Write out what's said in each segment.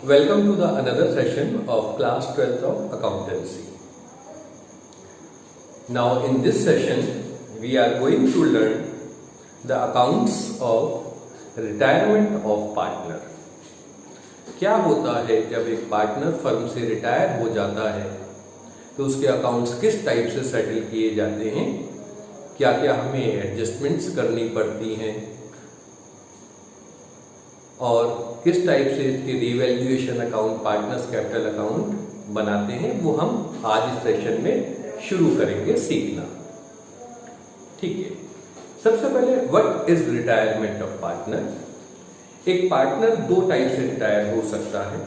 Welcome to the another session of class 12th of accountancy. Now in this session we are going to learn the accounts of retirement of partner. क्या होता है जब एक partner firm से retire हो जाता है तो उसके अकाउंट्स किस टाइप से सेटल किए जाते हैं, क्या क्या हमें एडजस्टमेंट्स करनी पड़ती हैं और किस टाइप से इसके revaluation account partners capital account बनाते हैं, वो हम आज इस सेशन में शुरू करेंगे सीखना। ठीक है, सबसे पहले what is retirement of partner. एक पार्टनर दो टाइप से रिटायर हो सकता है,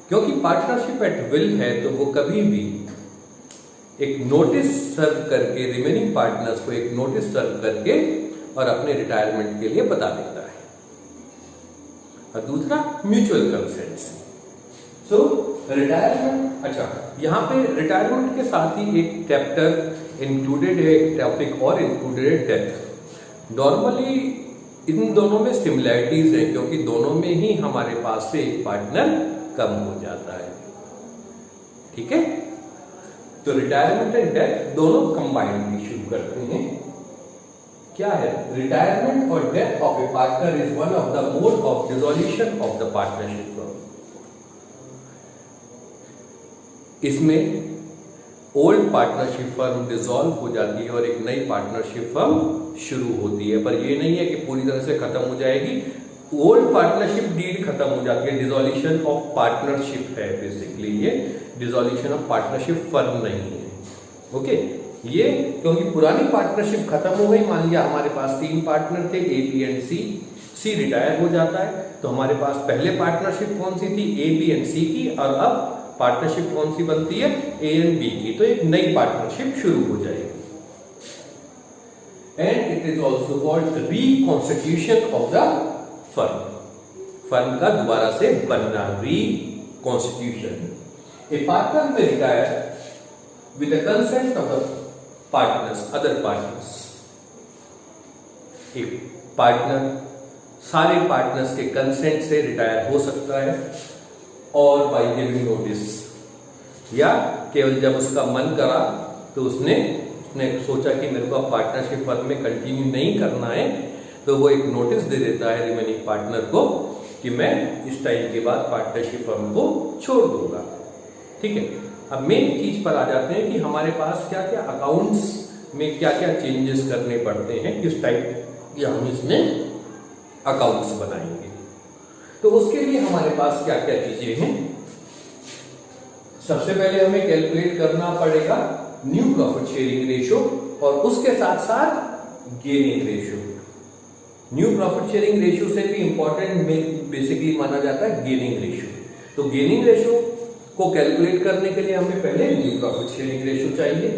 क्योंकि पार्टनरशिप एट विल है तो वो कभी भी एक नोटिस सर्व करके रिमेनिंग पार्टनर्स को एक नोटिस सर्व करके और अपने रिटायरमेंट के लिए बता देता है। और दूसरा म्यूचुअल कंसेंट। सो रिटायरमेंट, अच्छा यहाँ पे रिटायरमेंट के साथ ही एक चैप्टर इंक्लूडेड है, एक टॉपिक और इंक्लूडेड है डेथ। नॉर्मली इन दोनों में सिमिलैरिटीज है, क्योंकि दोनों में ही हमारे पास से एक पार्टनर कम हो जाता है। ठीक है, तो रिटायरमेंट एंड डेथ दोनों कंबाइंड शुरू करते हैं। क्या है रिटायरमेंट और death of A partner is one of the mode of dissolution of the partnership firm. इसमें ओल्ड पार्टनरशिप फर्म डिसॉल्व हो जाती है और एक नई पार्टनरशिप फर्म शुरू होती है, पर ये नहीं है कि पूरी तरह से खत्म हो जाएगी। ओल्ड पार्टनरशिप डीड खत्म हो जाती है, डिसॉल्यूशन ऑफ पार्टनरशिप है बेसिकली, ये डिसॉल्यूशन ऑफ पार्टनरशिप फर्म नहीं है। ओके, ये क्योंकि पुरानी पार्टनरशिप खत्म हो गई, मान लिया हमारे पास 3 पार्टनर थे A B and C, C retire हो जाता है तो हमारे पास पहले पार्टनरशिप कौन सी थी, ए बी एंड सी की, और अब पार्टनरशिप कौन सी बनती है, ए एंड बी की, तो एक नई पार्टनरशिप शुरू हो जाएगी। And it is also called reconstitution of the firm, firm का दोबारा से बनना, रिकॉन्स्टिट्यूशन। ए पार्टनर में retire with the consent of the partners, other partners। एक पार्टनर सारे पार्टनर्स के कंसेंट से रिटायर हो सकता है, और बाय गिविंग नोटिस, या केवल जब उसका मन करा तो उसने सोचा कि मेरे को पार्टनरशिप फर्म में कंटिन्यू नहीं करना है, तो वो एक नोटिस दे देता है रिमेनिंग पार्टनर को कि मैं इस टाइम के बाद पार्टनरशिप फर्म को छोड़ दूंगा। ठीक है, अब मेन चीज पर आ जाते हैं कि हमारे पास क्या क्या अकाउंट्स में क्या क्या चेंजेस करने पड़ते हैं, किस टाइप के हम इसमें अकाउंट्स बनाएंगे। तो उसके लिए हमारे पास क्या क्या चीजें हैं। सबसे पहले हमें कैलकुलेट करना पड़ेगा न्यू प्रॉफिट शेयरिंग रेशियो, और उसके साथ साथ gaining ratio. New profit sharing ratio से भी इंपॉर्टेंट बेसिकली माना जाता है गेनिंग रेशियो। तो गेनिंग रेशियो को कैलकुलेट करने के लिए हमें पहले न्यू प्रॉफिट शेयरिंग रेशियो चाहिए।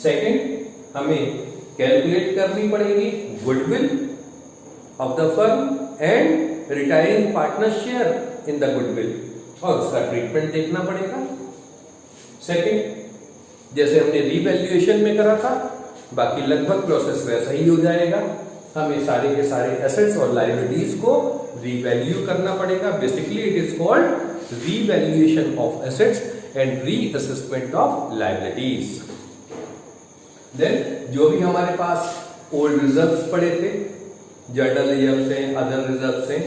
सेकंड, हमें कैलकुलेट करनी पड़ेगी goodwill of the firm and retiring partner share in the goodwill, और उसका ट्रीटमेंट देखना पड़ेगा। सेकंड, जैसे हमने रिवैल्यूएशन में करा था, बाकी लगभग प्रोसेस वैसा ही हो जाएगा। हमें सारे के सारे एसेट्स और लायबिलिटीज को रिवैल्यू करना पड़ेगा। Basically it is called revaluation of assets and reassessment of liabilities। Then जो भी हमारे पास ओल्ड रिजर्व्स पड़े थे, जर्नल रिजर्व्स हैं, अदर रिजर्व्स हैं,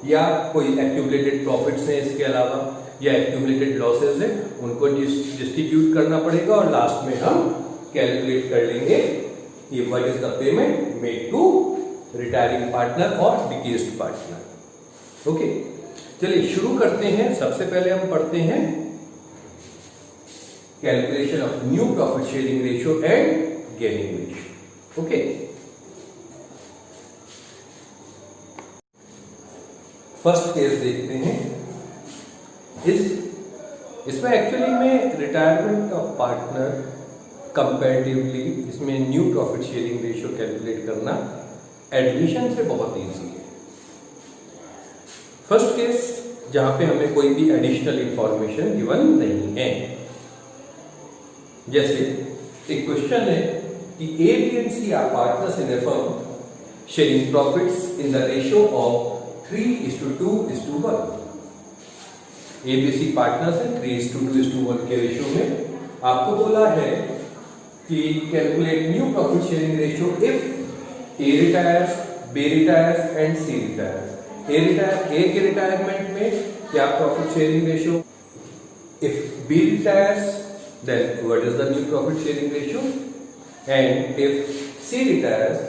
या कोई एक्यूमुलेटेड प्रॉफिट्स हैं इसके अलावा, या एक्यूमुलेटेड लॉसेस हैं, उनको डिस्ट्रीब्यूट करना पड़ेगा, और लास्ट में हम कैलकुलेट कर लेंगे ये what is the payment made to retiring partner और डिकेस्ड पार्टनर। ओके, चलिए शुरू करते हैं। सबसे पहले हम पढ़ते हैं calculation of new profit sharing ratio and gaining ratio. Okay, first case देखते हैं। इसमें एक्चुअली में रिटायरमेंट ऑफ पार्टनर कंपैरेटिवली इसमें new profit sharing ratio calculate करना एडमिशन से बहुत इजी है। फर्स्ट केस जहां पे हमें कोई भी एडिशनल इंफॉर्मेशन गिवन नहीं है, जैसे एक क्वेश्चन है कि A B and C are partners in a firm sharing profits in the ratio of 3:2:1। ABC partners है, 3:2:1 के रेशियो में। आपको बोला है कि calculate new profit sharing ratio if A retires, B retires and C retires. A के retirement में क्या profit sharing ratio? If B retires then what is the new profit sharing ratio? And if C retires,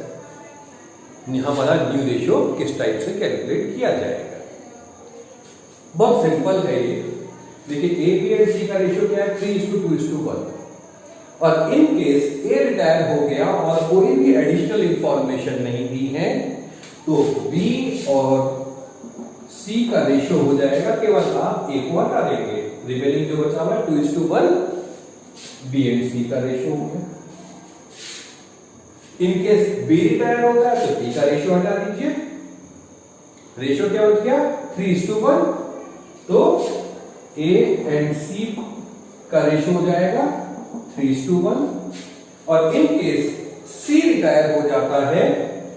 हमारा new ratio किस type से calculate किया जाएगा? बहुत simple है ये। देखिए A, B एंड C का रेशियो क्या है? 3:2:1। और इन केस A रिटायर हो गया और कोई भी एडिशनल इंफॉर्मेशन नहीं दी है तो B और C का रेशियो हो जाएगा, केवल आप A को हटा देंगे, रिमेनिंग जो बचा हुआ 2:1 B एंड C का रेशियो हो गया। इन केस B रिटायर होता है तो B का रेशियो हटा दीजिए, रेशियो क्या हो गया? 3:1। तो A एंड C का रेशियो हो जाएगा 3:1। और इन केस C रिटायर हो जाता है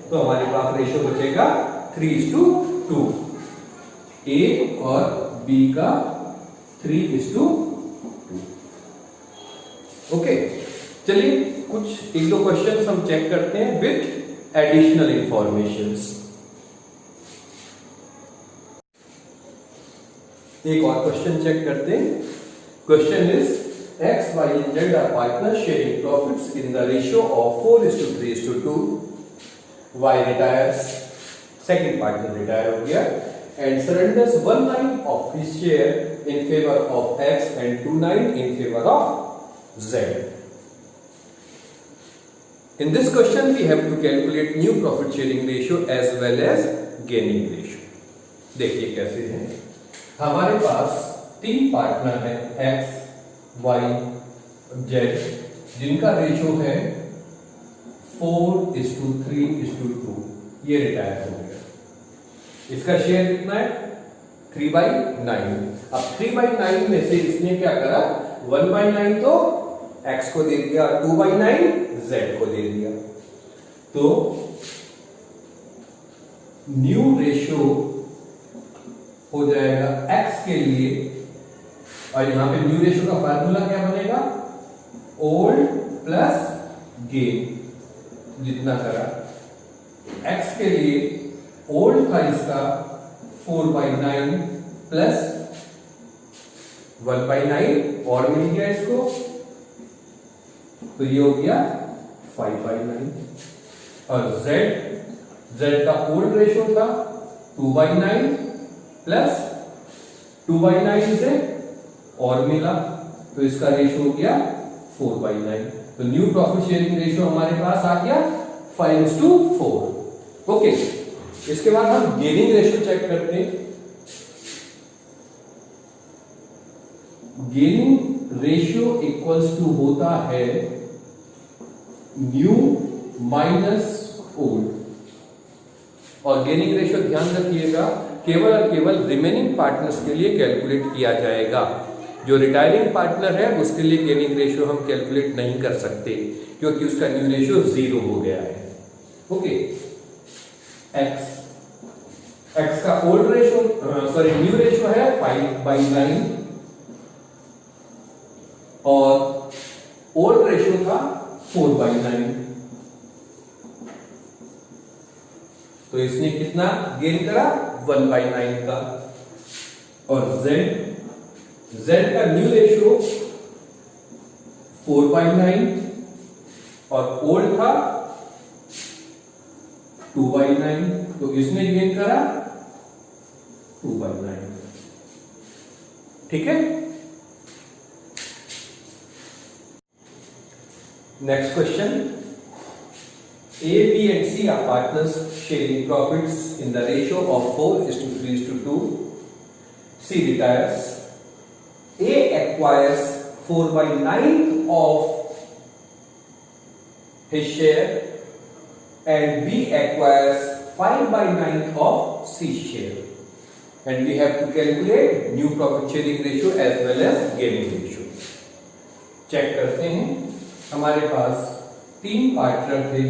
तो हमारे पास रेशियो बचेगा 3:2। A और B का 3:2। ओके, चलिए कुछ एक दो क्वेश्चंस हम चेक करते हैं विथ एडिशनल इंफॉर्मेशंस। एक और क्वेश्चन चेक करते हैं। Question is X, Y and Z are partners sharing profits in the ratio of 4:3:2. Y retires, second partner retire हो गया and surrenders 1/9 of his share in favor of X and 2/9 in favor of Z. In this question we have to calculate new profit sharing ratio as well as gaining ratio. देखिए कैसे है। हमारे पास तीन partner है X, Y, Z, जिनका ratio है 4:3:2। ये retire हो गया। इसका शेयर कितना है? 3/9। अब 3/9 में से इसने क्या करा? 1/9 तो X को दे दिया, 2/9 Z को दे दिया। तो न्यू रेशियो हो जाएगा X के लिए, और यहां पे न्यू रेशियो का फार्मूला क्या बनेगा? Old plus gain. जितना करा X के लिए ओल्ड था इसका 4/9 प्लस 1/9 और मिल गया इसको, तो ये हो गया 5/9। और Z का ओल्ड रेशियो था 2/9 प्लस 2/9 से और मिला, तो इसका रेशियो हो गया 4/9। तो न्यू प्रॉफिट शेयरिंग रेशियो हमारे पास आ गया 5:4। ओके, इसके बाद हम गेनिंग रेशियो चेक करते हैं। गेनिंग रेशियो इक्वल्स टू होता है न्यू माइनस ओल्ड। और गेनिंग रेशियो ध्यान रखिएगा केवल और केवल रिमेनिंग पार्टनर्स के लिए कैलकुलेट किया जाएगा। जो रिटायरिंग पार्टनर है उसके लिए गेनिंग रेशियो हम कैलकुलेट नहीं कर सकते क्योंकि उसका न्यू रेशियो 0 हो गया है। ओके, एक्स का ओल्ड रेशियो न्यू रेशियो है 5/9 और ओल्ड रेशियो था 4/9। तो इसने कितना गेन करा? 1/9 का। और Z का न्यू रेशियो 4/9 और ओल्ड था 2/9, तो इसने गेन करा 2/9। ठीक है। Next question, A, B and C are partners sharing profits in the ratio of 4:3:2. C retires. A acquires 4/9 of his share and B acquires 5/9 of C's share. And we have to calculate new profit sharing ratio as well as gaining ratio. Check करते हैं। हमारे पास तीन partner थे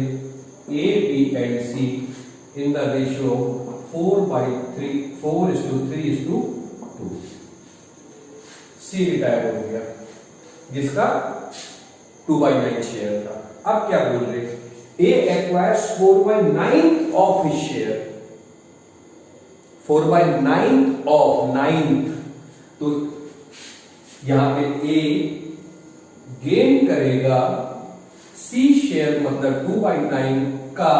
A, B and C in the ratio 4:3:2। C retire हो गया जिसका 2/9 share था। अब क्या बोल रहे, A acquires 4/9 of his share, 4/9 of 9, तो यहां पे ए गेन करेगा सी शेयर मतलब 2/9 का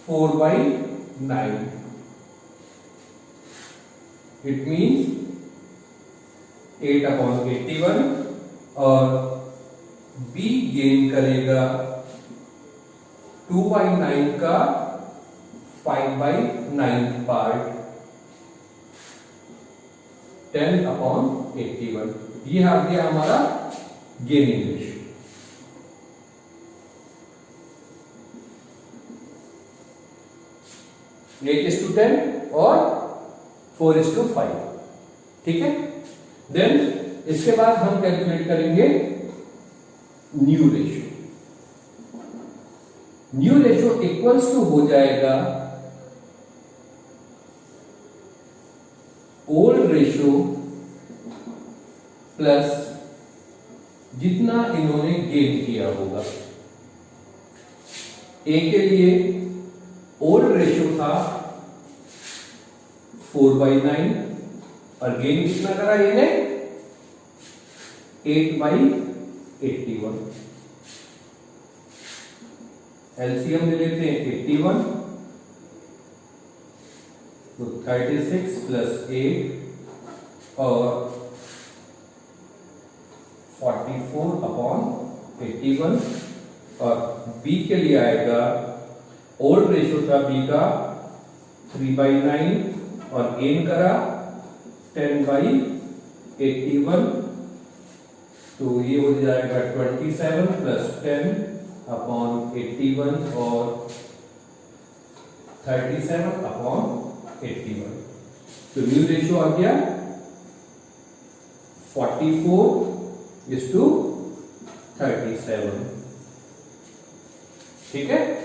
4/9। इट मीन्स 8/81 और बी गेन करेगा 2/9 का 5/9 पार्ट 10/81। ये आ गया हमारा गेनिंग रेशियो। 8:10 और 4:5, ठीक है। देन इसके बाद हम कैलकुलेट करेंगे new ratio. New ratio equals to हो जाएगा ओल्ड रेशियो प्लस जितना इन्होंने गेन किया होगा। ए के लिए ओल्ड रेशियो था 4/9 और गेन कितना करा इन्हें 8/81। एलसीएम ले लेते हैं 81, तो 36 + 8 और 44/81। और बी के लिए आएगा ओल्ड रेशियो था बी का 3/9 और गेन करा 10/81, तो ये हो जाएगा 27 + 10/81 और 37/81। तो न्यू रेशियो आ गया 44:37, ठीक है।